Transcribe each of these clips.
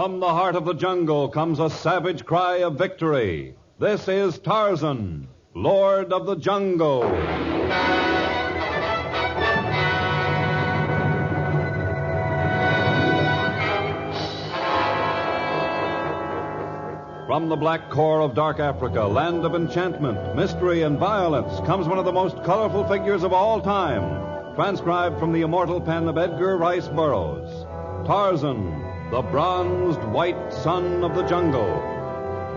From the heart of the jungle comes a savage cry of victory. This is Tarzan, Lord of the Jungle. From the black core of dark Africa, land of enchantment, mystery, and violence, comes one of the most colorful figures of all time, transcribed from the immortal pen of Edgar Rice Burroughs. Tarzan, the bronzed white son of the jungle.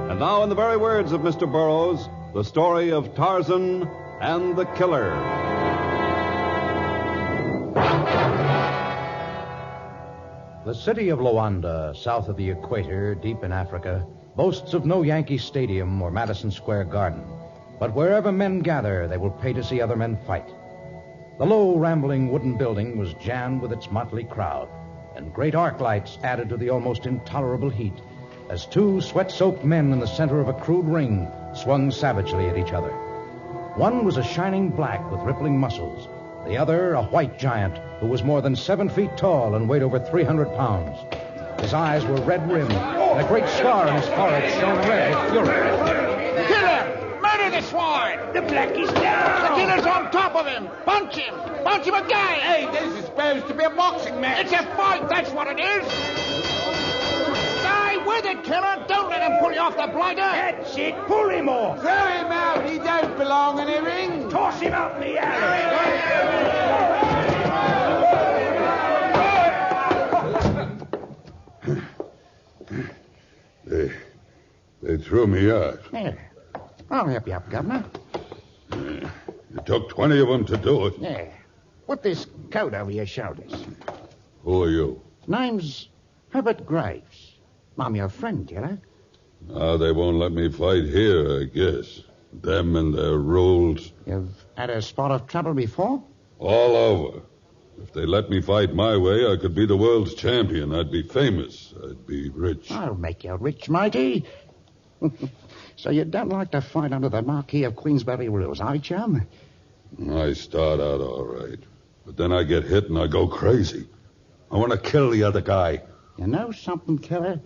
And now, in the very words of Mr. Burroughs, the story of Tarzan and the Killer. The city of Luanda, south of the equator, deep in Africa, boasts of no Yankee Stadium or Madison Square Garden. But wherever men gather, they will pay to see other men fight. The low, rambling wooden building was jammed with its motley crowd, and great arc lights added to the almost intolerable heat as two sweat-soaked men in the center of a crude ring swung savagely at each other. One was a shining black with rippling muscles, the other a white giant who was more than 7 feet tall and weighed over 300 pounds. His eyes were red-rimmed, and a great scar on his forehead shone red with fury. Kill him! Murder the swine! The black is down! The killer's on top of him! Punch him! Punch him again! Hey, this is supposed to be a boxing match. It's a fight, that's what it is! Stay with it, killer! Don't let him pull you off the blighter! That's it! Pull him off! Throw him out! He don't belong in a ring! Toss him out in the alley! They threw me out. Here. I'll help you up, Governor. It took 20 of them to do it. Yeah. Put this coat over your shoulders. Who are you? Name's Herbert Graves. I'm your friend, killer. They won't let me fight here, I guess. Them and their rules. You've had a spot of trouble before? All over. If they let me fight my way, I could be the world's champion. I'd be famous. I'd be rich. I'll make you rich, matey. So you don't like to fight under the Marquis of Queensberry rules, eh, chum? I start out all right. But then I get hit and I go crazy. I want to kill the other guy. You know something, killer?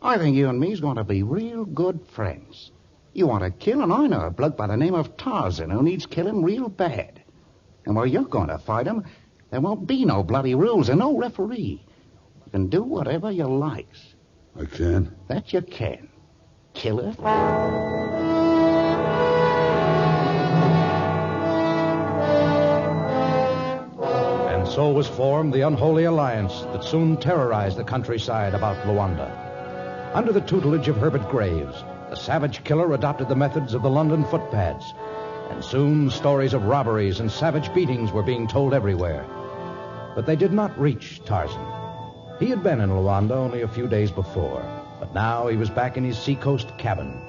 I think you and me's going to be real good friends. You want to kill, and I know a bloke by the name of Tarzan who needs killing real bad. And while you're going to fight him, there won't be no bloody rules and no referee. You can do whatever you likes. I can? That you can. Killer. And so was formed the unholy alliance that soon terrorized the countryside about Luanda. Under the tutelage of Herbert Graves, the savage killer adopted the methods of the London footpads, and soon stories of robberies and savage beatings were being told everywhere. But they did not reach Tarzan. He had been in Luanda only a few days before, but now he was back in his seacoast cabin.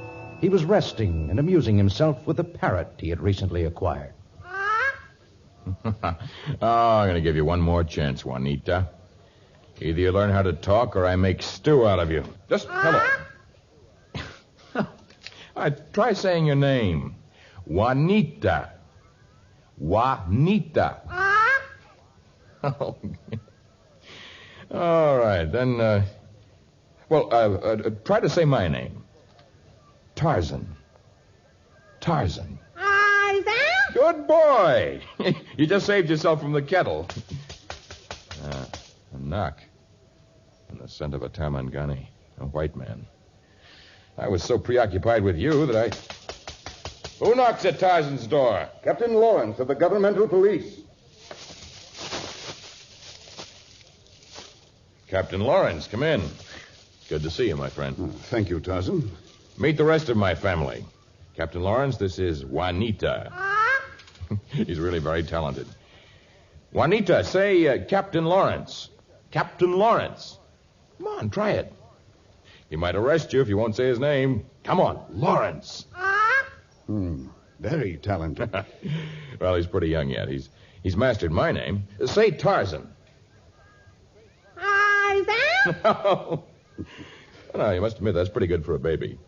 He was resting and amusing himself with a parrot he had recently acquired. I'm going to give you one more chance, Juanita. Either you learn how to talk or I make stew out of you. Just hello. Try saying your name. Juanita. Juanita. Oh. All right, then, try to say my name. Tarzan. Tarzan. Tarzan? Good boy. You just saved yourself from the kettle. A knock. And the scent of a Tarmangani, a white man. I was so preoccupied with you that I... Who knocks at Tarzan's door? Captain Lawrence of the governmental police. Captain Lawrence, come in. Good to see you, my friend. Thank you, Tarzan. Meet the rest of my family. Captain Lawrence, this is Juanita. He's really very talented. Juanita, say Captain Lawrence. Captain Lawrence. Come on, try it. He might arrest you if you won't say his name. Come on, Lawrence. Very talented. Well, he's pretty young yet. He's mastered my name. Say Tarzan. Tarzan? No, you must admit that's pretty good for a baby.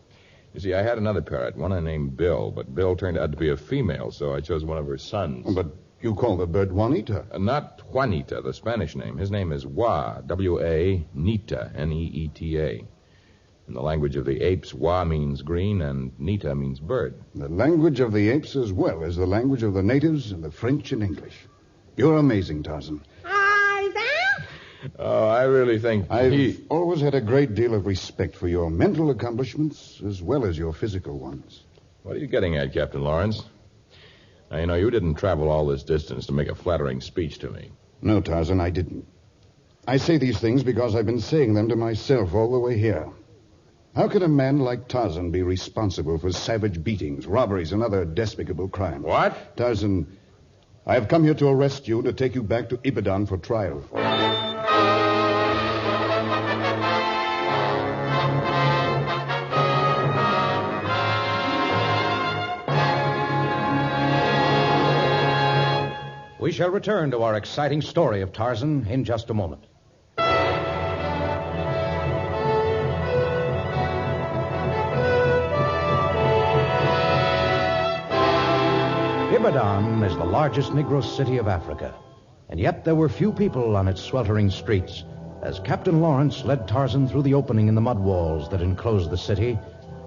You see, I had another parrot, one I named Bill, but Bill turned out to be a female, so I chose one of her sons. But You call the bird Juanita. Not Juanita, the Spanish name. His name is W-A-Nita, N-E-E-T-A. In the language of the apes, Wa means green and Nita means bird. The language of the apes as well as the language of the natives and the French and English. You're amazing, Tarzan. Oh, I really think I've always had a great deal of respect for your mental accomplishments as well as your physical ones. What are you getting at, Captain Lawrence? Now, you know, you didn't travel all this distance to make a flattering speech to me. No, Tarzan, I didn't. I say these things because I've been saying them to myself all the way here. How could a man like Tarzan be responsible for savage beatings, robberies, and other despicable crimes? What? Tarzan, I have come here to arrest you and to take you back to Ibadan for trial. We shall return to our exciting story of Tarzan in just a moment. Ibadan is the largest Negro city of Africa, and yet there were few people on its sweltering streets as Captain Lawrence led Tarzan through the opening in the mud walls that enclosed the city,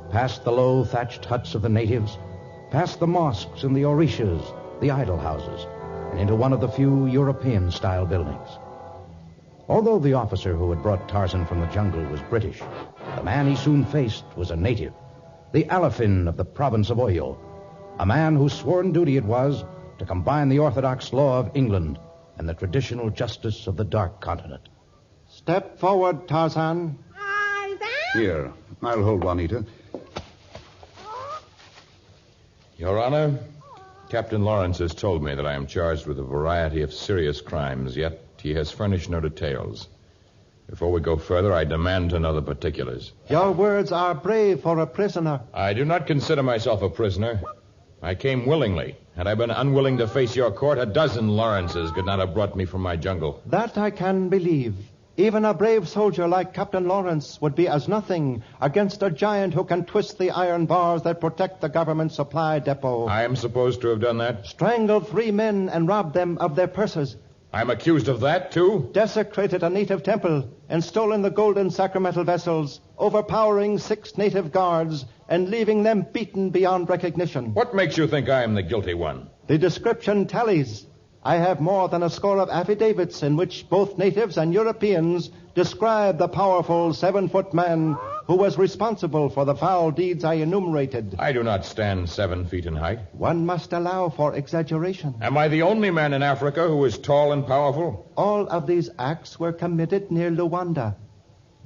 past the low thatched huts of the natives, past the mosques and the orishas, the idol houses, and into one of the few European-style buildings. Although the officer who had brought Tarzan from the jungle was British, the man he soon faced was a native, the Alafin of the province of Oyo, a man whose sworn duty it was to combine the orthodox law of England and the traditional justice of the Dark Continent. Step forward, Tarzan. Here, I'll hold Juanita. Your Honor, Captain Lawrence has told me that I am charged with a variety of serious crimes, yet he has furnished no details. Before we go further, I demand to know the particulars. Your words are brave for a prisoner. I do not consider myself a prisoner. I came willingly. Had I been unwilling to face your court, a dozen Lawrences could not have brought me from my jungle. That I can believe. Even a brave soldier like Captain Lawrence would be as nothing against a giant who can twist the iron bars that protect the government supply depot. I am supposed to have done that? Strangled 3 men and robbed them of their purses. I'm accused of that, too? Desecrated a native temple and stolen the golden sacramental vessels, overpowering 6 native guards and leaving them beaten beyond recognition. What makes you think I am the guilty one? The description tallies. I have more than a score of affidavits in which both natives and Europeans describe the powerful 7-foot man who was responsible for the foul deeds I enumerated. I do not stand 7 feet in height. One must allow for exaggeration. Am I the only man in Africa who is tall and powerful? All of these acts were committed near Luanda.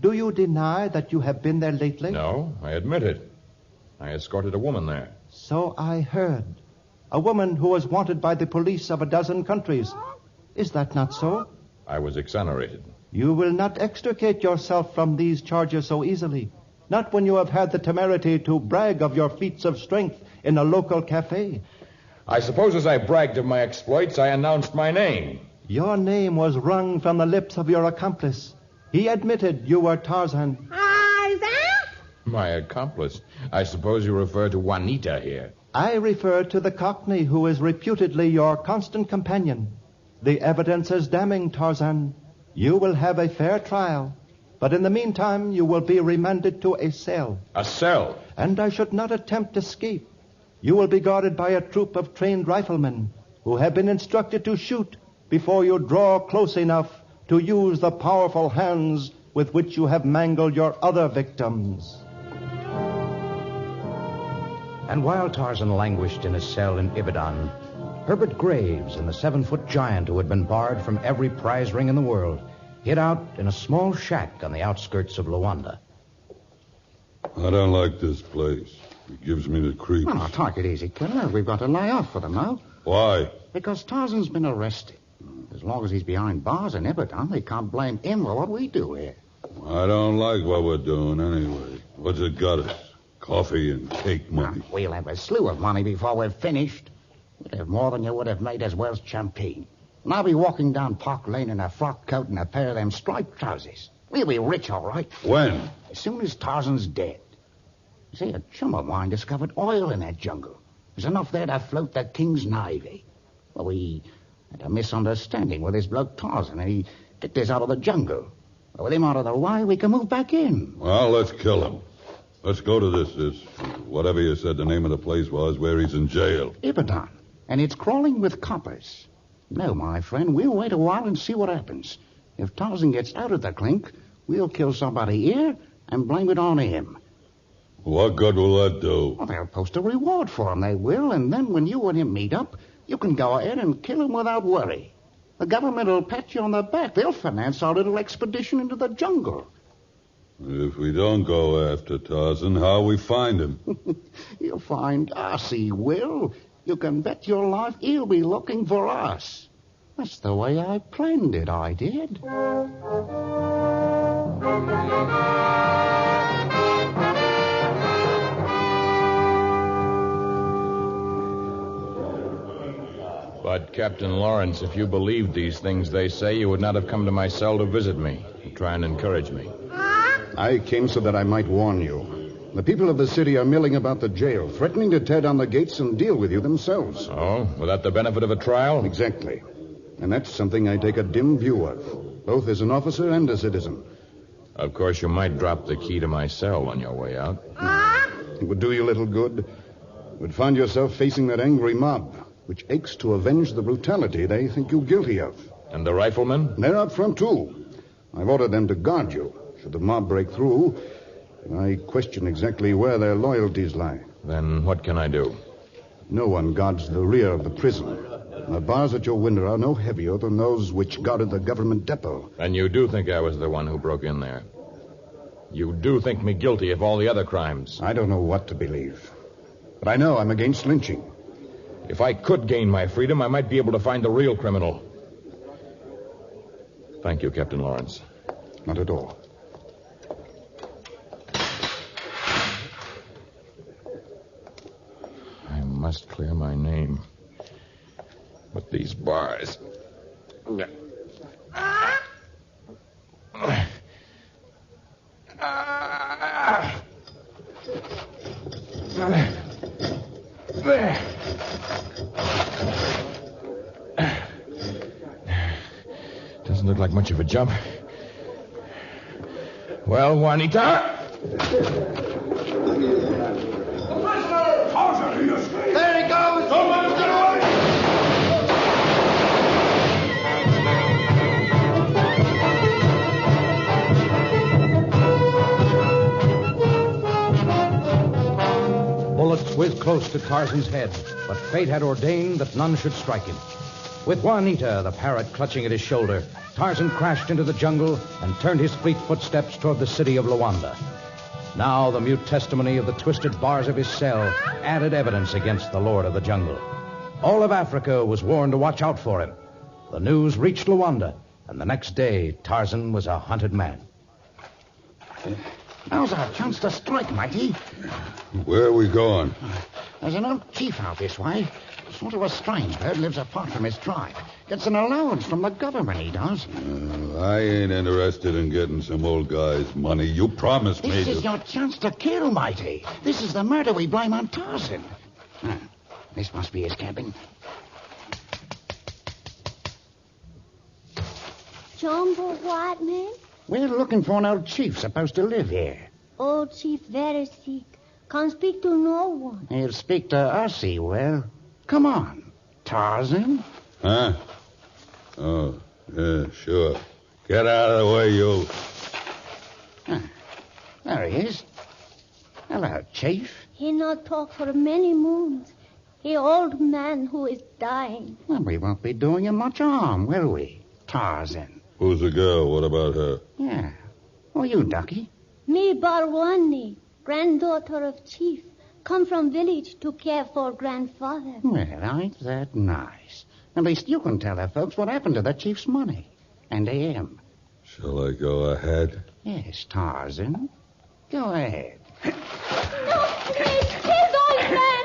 Do you deny that you have been there lately? No, I admit it. I escorted a woman there. So I heard. A woman who was wanted by the police of a dozen countries. Is that not so? I was exonerated. You will not extricate yourself from these charges so easily. Not when you have had the temerity to brag of your feats of strength in a local cafe. I suppose as I bragged of my exploits, I announced my name. Your name was wrung from the lips of your accomplice. He admitted you were Tarzan. My accomplice? I suppose you refer to Juanita here. I refer to the Cockney who is reputedly your constant companion. The evidence is damning, Tarzan. You will have a fair trial, but in the meantime you will be remanded to a cell. A cell? And I should not attempt escape. You will be guarded by a troop of trained riflemen who have been instructed to shoot before you draw close enough to use the powerful hands with which you have mangled your other victims. And while Tarzan languished in his cell in Ibadan, Herbert Graves and the 7-foot giant who had been barred from every prize ring in the world hid out in a small shack on the outskirts of Luanda. I don't like this place. It gives me the creeps. Well, now, take it easy, killer. We've got to lay off for them now. Why? Because Tarzan's been arrested. As long as he's behind bars in Ibadan, they can't blame him for what we do here. I don't like what we're doing anyway. What's it got us? Coffee and cake money. We'll have a slew of money before we're finished. We'd have more than you would have made as Welsh champagne. And I'll be walking down Park Lane in a frock coat and a pair of them striped trousers. We'll be rich, all right. When? As soon as Tarzan's dead. You see, a chum of mine discovered oil in that jungle. There's enough there to float the King's Navy. Well, we had a misunderstanding with this bloke Tarzan, and he kicked us out of the jungle. Well, with him out of the way, we can move back in. Well, let's kill him. Let's go to this whatever you said the name of the place was, where he's in jail. Ibadan, and it's crawling with coppers. No, my friend, we'll wait a while and see what happens. If Tarzan gets out of the clink, we'll kill somebody here and blame it on him. What good will that do? Well, they'll post a reward for him, they will, and then when you and him meet up, you can go ahead and kill him without worry. The government will pat you on the back. They'll finance our little expedition into the jungle. If we don't go after Tarzan, how'll we find him? You'll find us, he will. You can bet your life he'll be looking for us. That's the way I planned it, I did. But, Captain Lawrence, if you believed these things they say, you would not have come to my cell to visit me, to try and encourage me. I came so that I might warn you. The people of the city are milling about the jail, threatening to tear down the gates and deal with you themselves. Oh, without the benefit of a trial? Exactly. And that's something I take a dim view of, both as an officer and a citizen. Of course, you might drop the key to my cell on your way out. It would do you little good. You would find yourself facing that angry mob, which aches to avenge the brutality they think you guilty of. And the riflemen? They're out front, too. I've ordered them to guard you. Should the mob break through, I question exactly where their loyalties lie. Then what can I do? No one guards the rear of the prison. The bars at your window are no heavier than those which guarded the government depot. And you do think I was the one who broke in there? You do think me guilty of all the other crimes? I don't know what to believe. But I know I'm against lynching. If I could gain my freedom, I might be able to find the real criminal. Thank you, Captain Lawrence. Not at all. I must clear my name. But these bars... There. Doesn't look like much of a jump. Well, Juanita? There he goes! Someone get away! Bullets whizzed close to Tarzan's head, but fate had ordained that none should strike him. With Juanita, the parrot, clutching at his shoulder, Tarzan crashed into the jungle and turned his fleet footsteps toward the city of Luanda. Now the mute testimony of the twisted bars of his cell added evidence against the lord of the jungle. All of Africa was warned to watch out for him. The news reached Luanda, and the next day Tarzan was a hunted man. Now's our chance to strike, Mighty. Where are we going? There's an old chief out this way. Sort of a strange bird, lives apart from his tribe. Gets an allowance from the government, he does. I ain't interested in getting some old guy's money. You promised me This is your chance to kill, Mighty. This is the murder we blame on Tarzan. This must be his cabin. Jumbo, white man? We're looking for an old chief supposed to live here. Old chief very sick. Can't speak to no one. He'll speak to us, he will. Come on, Tarzan. Huh? Oh, yeah, sure. Get out of the way, you. There he is. Hello, Chief. He not talk for many moons. He old man who is dying. Well, we won't be doing him much harm, will we, Tarzan? Who's the girl? What about her? Yeah. Oh, you, Ducky. Me Barwani, granddaughter of chief. Come from village to care for grandfather. Well, ain't that nice? At least you can tell the folks what happened to the chief's money. And to him. Shall I go ahead? Yes, Tarzan. Go ahead. No, please, old man.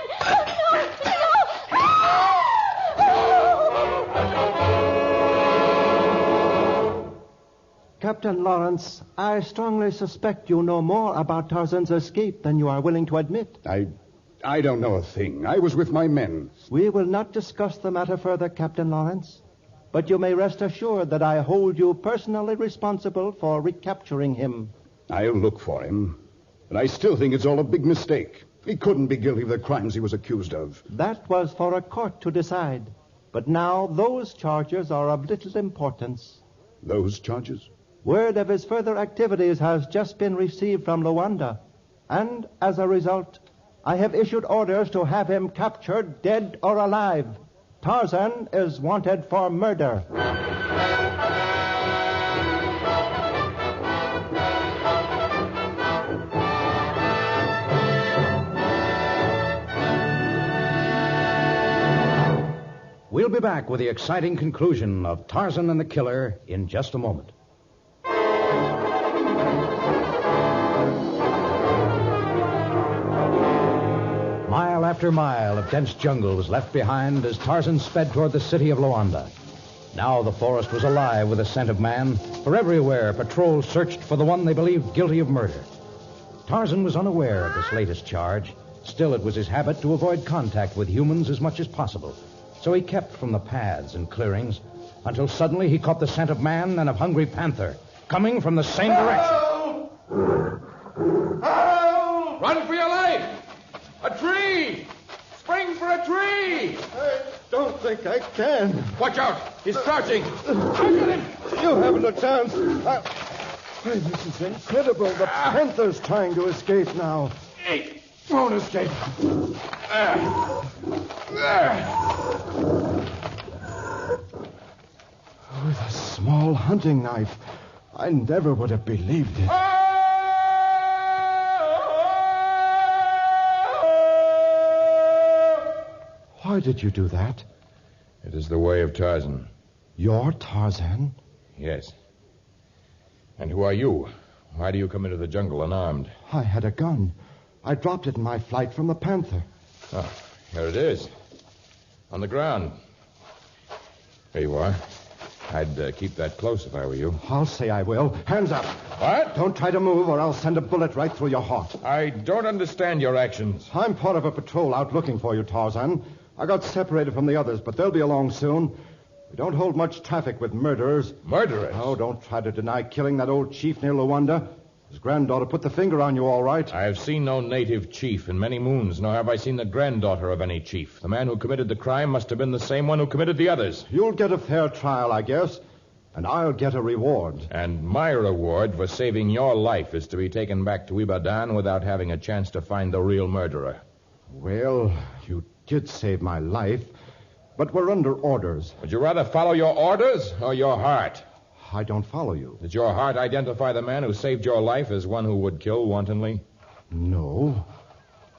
Captain Lawrence, I strongly suspect you know more about Tarzan's escape than you are willing to admit. I I don't know a thing. I was with my men. We will not discuss the matter further, Captain Lawrence. But you may rest assured that I hold you personally responsible for recapturing him. I'll look for him. But I still think it's all a big mistake. He couldn't be guilty of the crimes he was accused of. That was for a court to decide. But now those charges are of little importance. Those charges? Word of his further activities has just been received from Luanda. And as a result, I have issued orders to have him captured, dead or alive. Tarzan is wanted for murder. We'll be back with the exciting conclusion of Tarzan and the Killer in just a moment. Mile after mile of dense jungle was left behind as Tarzan sped toward the city of Luanda. Now the forest was alive with the scent of man, for everywhere patrols searched for the one they believed guilty of murder. Tarzan was unaware of this latest charge. Still, it was his habit to avoid contact with humans as much as possible. So he kept from the paths and clearings until suddenly he caught the scent of man and of hungry panther coming from the same direction. Help! Run for your life! A tree! Spring for a tree! I don't think I can. Watch out! He's crouching! You haven't a chance. This is incredible. The panther's trying to escape now. He won't escape. With a small hunting knife. I never would have believed it. Why did you do that? It is the way of Tarzan. You're Tarzan? Yes. And who are you? Why do you come into the jungle unarmed? I had a gun. I dropped it in my flight from the panther. Oh, here it is. On the ground. Here you are. I'd keep that close if I were you. I'll say I will. Hands up. What? Don't try to move or I'll send a bullet right through your heart. I don't understand your actions. I'm part of a patrol out looking for you, Tarzan. I got separated from the others, but they'll be along soon. We don't hold much traffic with murderers. Murderers? Oh, don't try to deny killing that old chief near Luanda. His granddaughter put the finger on you, all right. I have seen no native chief in many moons, nor have I seen the granddaughter of any chief. The man who committed the crime must have been the same one who committed the others. You'll get a fair trial, I guess, and I'll get a reward. And my reward for saving your life is to be taken back to Ibadan without having a chance to find the real murderer. Well, you did save my life, but we're under orders. Would you rather follow your orders or your heart? I don't follow you. Did your heart identify the man who saved your life as one who would kill wantonly? No.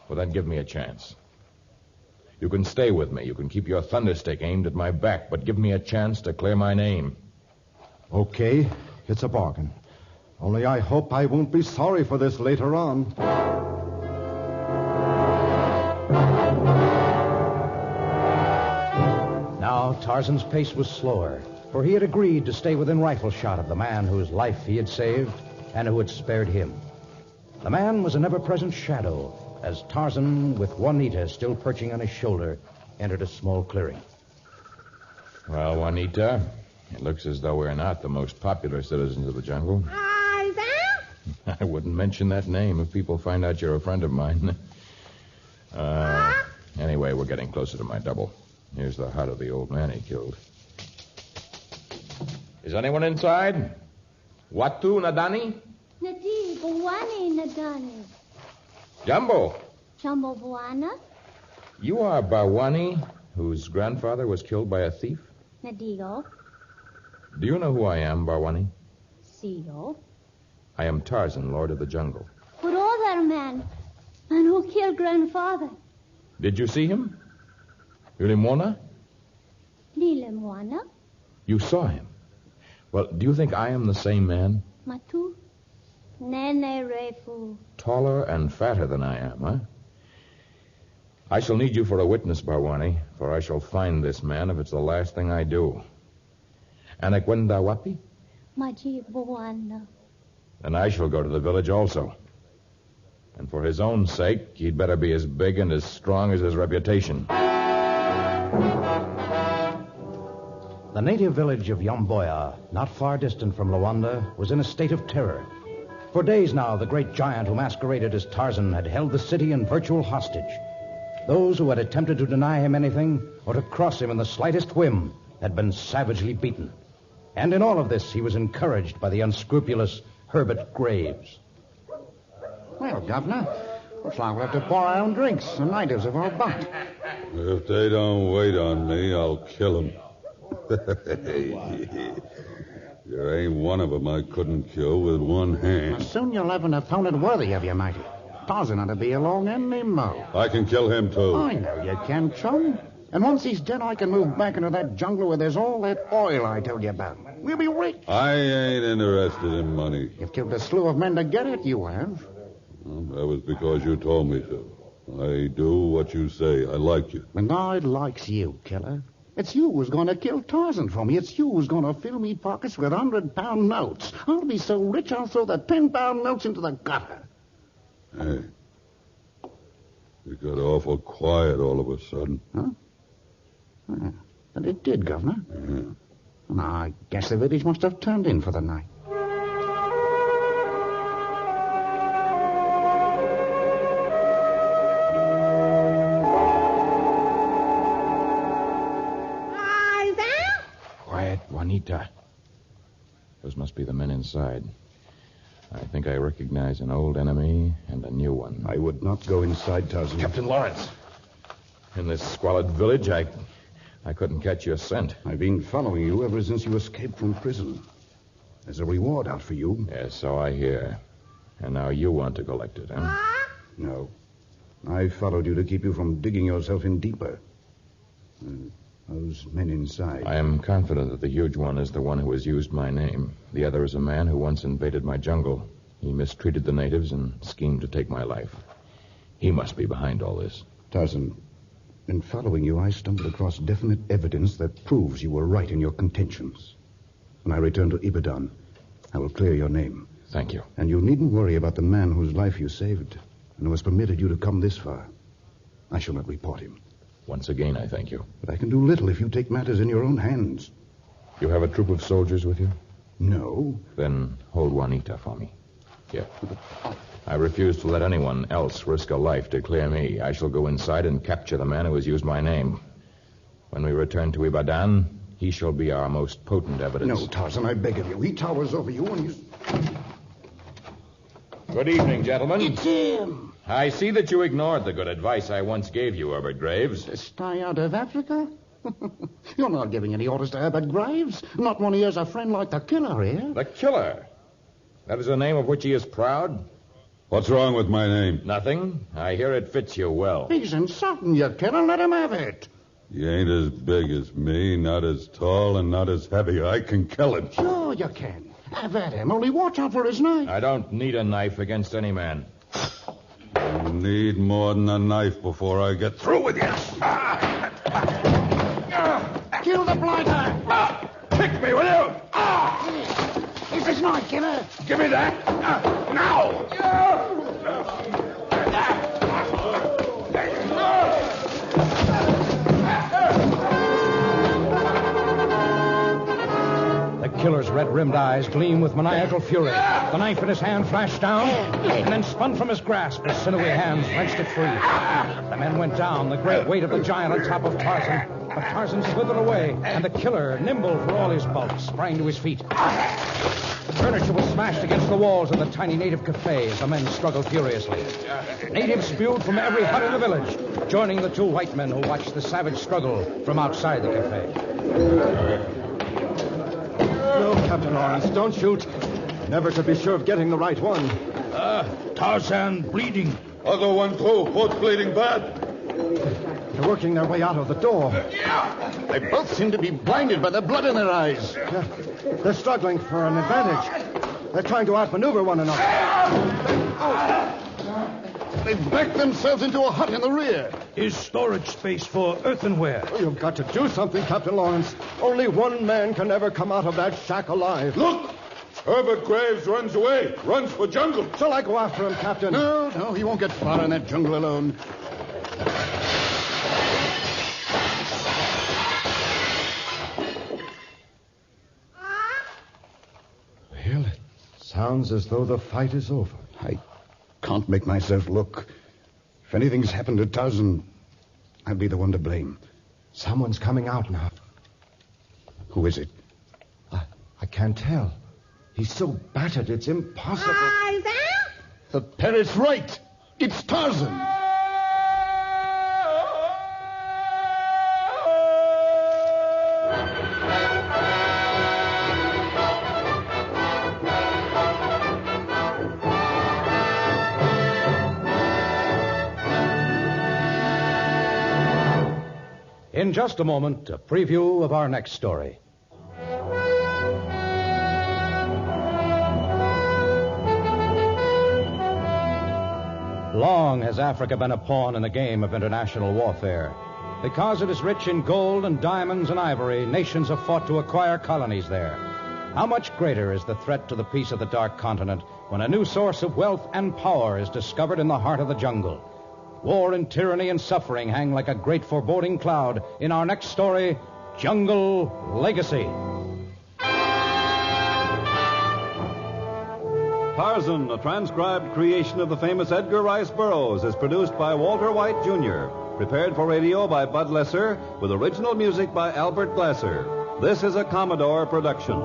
Well, then give me a chance. You can stay with me. You can keep your thunderstick aimed at my back, but give me a chance to clear my name. Okay, it's a bargain. Only I hope I won't be sorry for this later on. Now Tarzan's pace was slower, for he had agreed to stay within rifle shot of the man whose life he had saved and who had spared him. The man was an ever-present shadow as Tarzan, with Juanita still perching on his shoulder, entered a small clearing. Well, Juanita, it looks as though we're not the most popular citizens of the jungle. Tarzan? I wouldn't mention that name if people find out you're a friend of mine. Anyway, we're getting closer to my double. Here's the hut of the old man he killed. Is anyone inside? Watu Nadani? Nadi, Buwani, Nadani. Jumbo, Jumbo Buana? you are Bawani, whose grandfather was killed by a thief? Nadigo. Do you know who I am, Bawani? Sio. I am Tarzan, Lord of the Jungle. But all that man who killed grandfather. Did you see him? Ulimona? Lilemwana? You saw him. Well, do you think I am the same man? Matu? Nene Refu. Taller and fatter than I am, huh? I shall need you for a witness, Bawani, for I shall find this man if it's the last thing I do. Anakwenda wapi? Maji Buana. Then I shall go to the village also. And for his own sake, he'd better be as big and as strong as his reputation. The native village of Yamboya, not far distant from Luanda, was in a state of terror. For days now, the great giant who masqueraded as Tarzan had held the city in virtual hostage. Those who had attempted to deny him anything or to cross him in the slightest whim had been savagely beaten. And in all of this, he was encouraged by the unscrupulous Herbert Graves. Well, Governor, looks like we'll have to pour our own drinks. The natives have all bunked. If they don't wait on me, I'll kill them. There ain't one of them I couldn't kill with one hand. Soon you'll have an opponent worthy of you, matey. Tarzan ought to be along any mo. I can kill him, too. I know you can, chum. And once he's dead, I can move back into that jungle where there's all that oil I told you about. We'll be rich. I ain't interested in money. You've killed a slew of men to get it, you have. Well, that was because you told me to. I do what you say. I like you. And I likes you, killer. It's you who's going to kill Tarzan for me. It's you who's going to fill me pockets with 100-pound notes. I'll be so rich I'll throw the 10-pound notes into the gutter. Hey, you got awful quiet all of a sudden. Huh? But it did, Governor. Yeah. And I guess the village must have turned in for the night. Quiet, Juanita. Those must be the men inside. I think I recognize an old enemy and a new one. I would not go inside, Tarzan. Captain Lawrence. In this squalid village, I couldn't catch your scent. I've been following you ever since you escaped from prison. There's a reward out for you. Yes, so I hear. And now you want to collect it, huh? No. I followed you to keep you from digging yourself in deeper. Those men inside. I am confident that the huge one is the one who has used my name. The other is a man who once invaded my jungle. He mistreated the natives and schemed to take my life. He must be behind all this. Tarzan, in following you, I stumbled across definite evidence that proves you were right in your contentions. When I return to Ibadan, I will clear your name. Thank you. And you needn't worry about the man whose life you saved and who has permitted you to come this far. I shall not report him. Once again, I thank you. But I can do little if you take matters in your own hands. You have a troop of soldiers with you? No. Then hold Juanita for me. Here. I refuse to let anyone else risk a life to clear me. I shall go inside and capture the man who has used my name. When we return to Ibadan, he shall be our most potent evidence. No, Tarzan, I beg of you. He towers over you and you... Good evening, gentlemen. It's him. I see that you ignored the good advice I once gave you, Herbert Graves. To stay out of Africa? You're not giving any orders to Herbert Graves. Not when he has a friend like the killer here. The killer? That is a name of which he is proud? What's wrong with my name? Nothing. I hear it fits you well. He's insulting you, killer. Let him have it. He ain't as big as me, not as tall, and not as heavy. I can kill him. Sure you can. Have at him. Only watch out for his knife. I don't need a knife against any man. You need more than a knife before I get through with you. Kill the blighter. Pick me, will you? Here's his knife, killer. Give me that. Now. The killer's red-rimmed eyes gleam with maniacal fury. The knife in his hand flashed down and then spun from his grasp as sinewy hands wrenched it free. The men went down, the great weight of the giant on top of Tarzan. But Tarzan slithered away, and the killer, nimble for all his bulk, sprang to his feet. Furniture was smashed against the walls of the tiny native cafe as the men struggled furiously. Natives spewed from every hut in the village, joining the two white men who watched the savage struggle from outside the cafe. No, Captain Lawrence, don't shoot. Never could be sure of getting the right one. Tarzan bleeding. Other one, too. Both bleeding bad. They're working their way out of the door. They both seem to be blinded by the blood in their eyes. Yeah, they're struggling for an advantage. They're trying to outmaneuver one another. They backed themselves into a hut in the rear. Is storage space for earthenware. Oh, you've got to do something, Captain Lawrence. Only one man can ever come out of that shack alive. Look! Herbert Graves runs away. Runs for jungle. Shall I go after him, Captain? No, he won't get far in that jungle alone. Well, it sounds as though the fight is over. I can't make myself look. If anything's happened to Tarzan, I'll be the one to blame. Someone's coming out now. Who is it? I can't tell. He's so battered, it's impossible. The parrot's right. It's Tarzan. In just a moment, a preview of our next story. Long has Africa been a pawn in the game of international warfare. Because it is rich in gold and diamonds and ivory, nations have fought to acquire colonies there. How much greater is the threat to the peace of the Dark Continent when a new source of wealth and power is discovered in the heart of the jungle? War and tyranny and suffering hang like a great foreboding cloud in our next story, Jungle Legacy. Tarzan, a transcribed creation of the famous Edgar Rice Burroughs, is produced by Walter White, Jr., prepared for radio by Bud Lesser, with original music by Albert Glasser. This is a Commodore production.